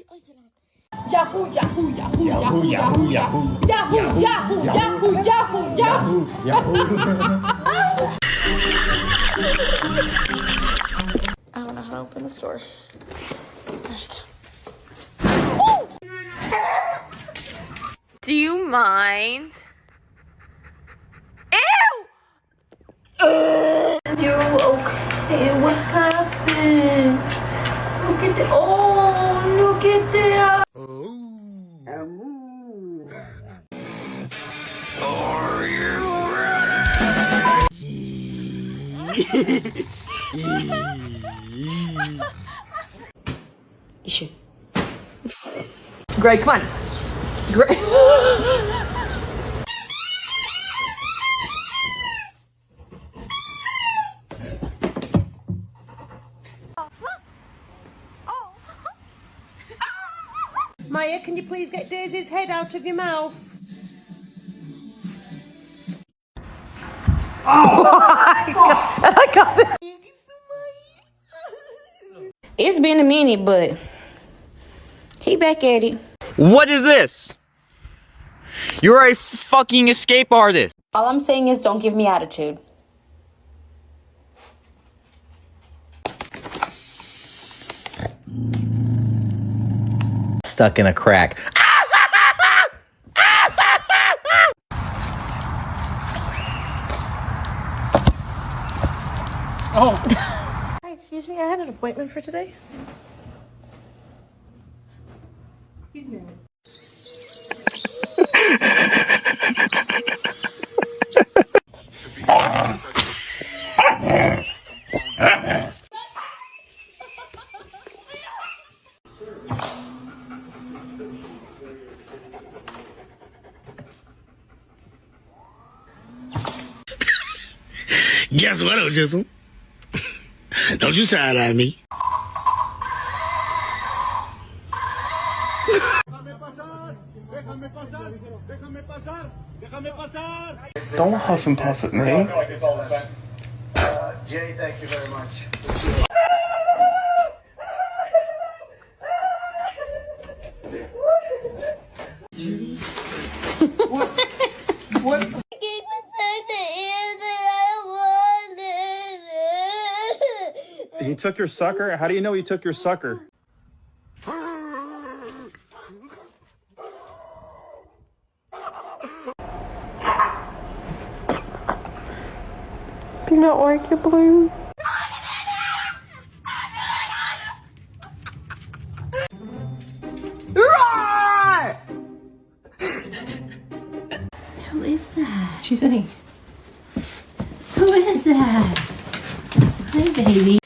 Yahoo, Yahoo, Yahoo, Yahoo, Yahoo, Yahoo, Yahoo, Yahoo, Yahoo, Yahoo, Yahoo, Yahoo. I don't know how to open the store. Do you mind? Ew! Is you okay? What happened? Look at the, oh, look at that. Are you ready? You should. Greg, come on. Greg. Maya, can you please get Daisy's head out of your mouth? Oh my God. I got it. It's been a minute, but he back at it. What is this? You're a fucking escape artist. All I'm saying is don't give me attitude. Stuck in a crack. Oh. Hi, excuse me, I had an appointment for today. He's new. Guess what, O'Jizzle? Don't you side eye me. Don't huff and puff at me. Jay, thank you very much. What? He took your sucker? How do you know he took your sucker? Do you not like it, Blue? Who is that? What do you think? Who is that? Hi, baby.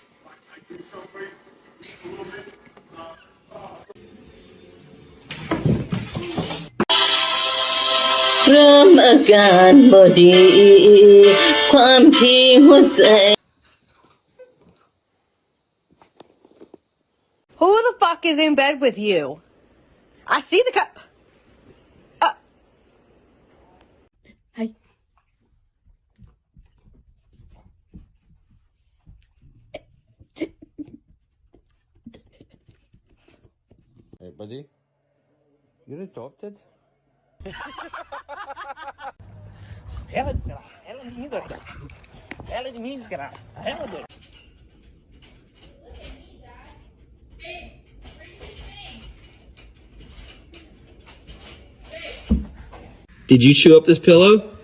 Ramakan body,ความที่หัวใจ Who the fuck is in bed with you? I see the cup. Hi. Hey, buddy. You're adopted? Did you chew up this pillow?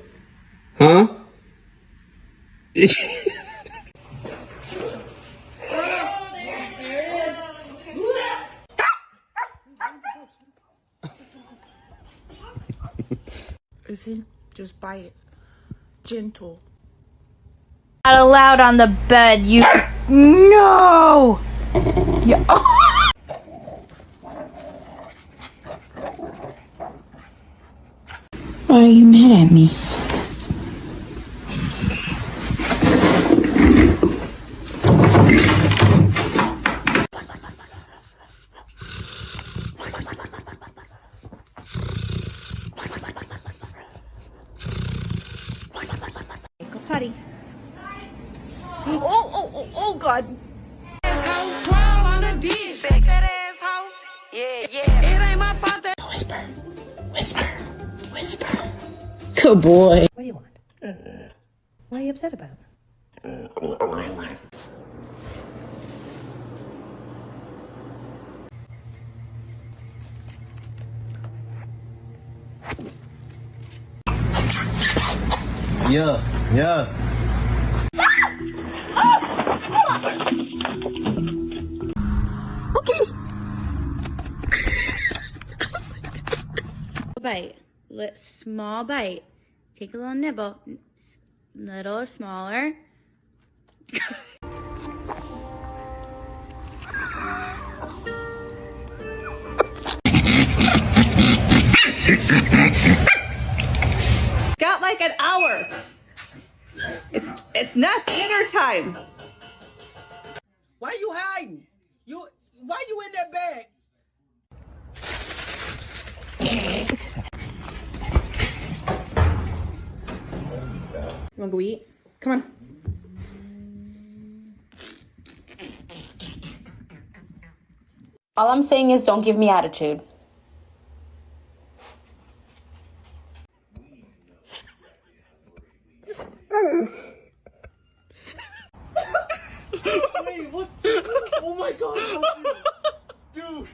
Huh? Did you? Listen, just bite it. Gentle. Not allowed on the bed, you. No! Yeah. Why are you mad at me? Go potty. Oh, God. Good boy. What do you want? What are you upset about? Yeah. Bite. Small bite. Take a little nibble. Little smaller. Got like an hour. It's not dinner time. Why you hiding? Why you in that bag? You wanna go eat? Come on. All I'm saying is don't give me attitude. Wait, what? Oh my god. Dude.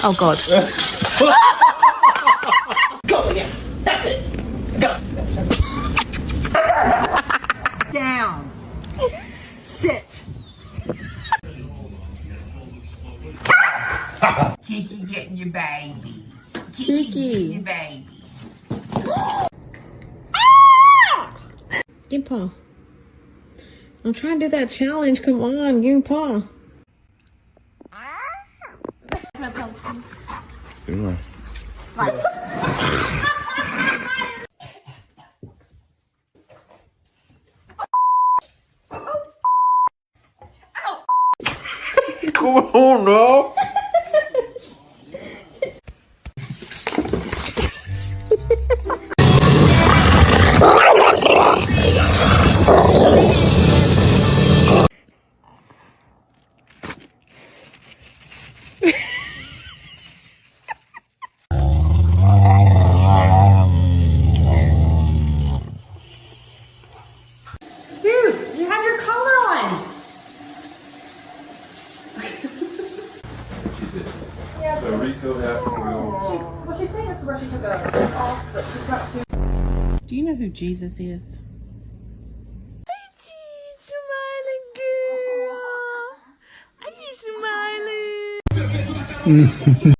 Oh God. Down. Sit. Kiki getting your baby. Kiki. Baby. Give me paw. I'm trying to do that challenge. Come on, give me paw. Good one. Come on, no. Dude, you have your collar on. So Rico has to go. Well, she's saying this is where she took it off, but she's got two. Do you know who Jesus is? Smiling girl. Are you smiling?